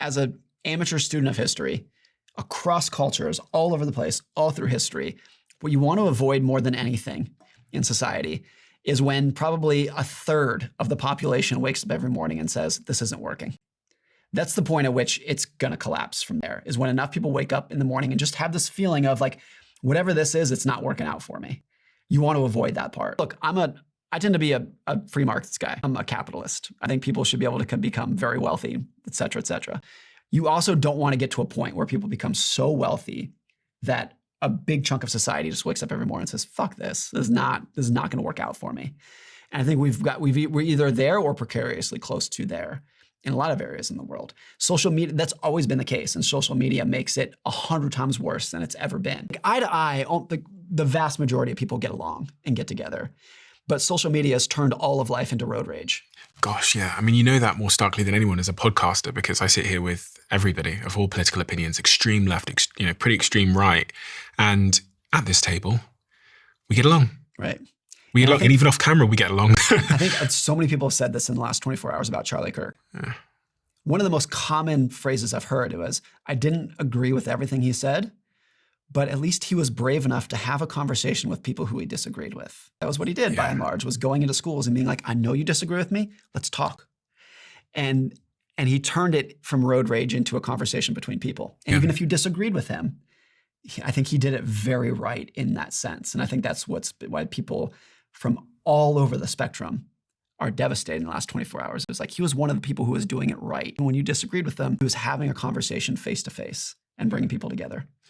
as an amateur student of history, across cultures, all over the place, all through history, what you want to avoid more than anything in society is when probably a third of the population wakes up every morning and says, this isn't working. That's the point at which it's going to collapse from there, is when enough people wake up in the morning and just have this feeling of like, whatever this is, it's not working out for me. You want to avoid that part. Look, I tend to be a free markets guy. I'm a capitalist. I think people should be able to become very wealthy, et cetera, et cetera. You also don't want to get to a point where people become so wealthy that a big chunk of society just wakes up every morning and says, fuck this. This is not going to work out for me. And I think we're either there or precariously close to there in a lot of areas in the world. Social media, that's always been the case. And social media makes it 100 times worse than it's ever been. Like, eye to eye, the vast majority of people get along and get together. But social media has turned all of life into road rage. Gosh, yeah. I mean, you know that more starkly than anyone as a podcaster, because I sit here with everybody of all political opinions, extreme left, pretty extreme right. And at this table, we get along. Right. We get along, and even off camera, we get along. I think so many people have said this in the last 24 hours about Charlie Kirk. Yeah. One of the most common phrases I've heard was, I didn't agree with everything he said, but at least he was brave enough to have a conversation with people who he disagreed with. That was what he did, by and large, was going into schools and being like, I know you disagree with me, let's talk. And he turned it from road rage into a conversation between people. And even if you disagreed with him, I think he did it very right in that sense. And I think that's why people from all over the spectrum are devastated in the last 24 hours. It was like he was one of the people who was doing it right. And when you disagreed with them, he was having a conversation face to face and bringing people together.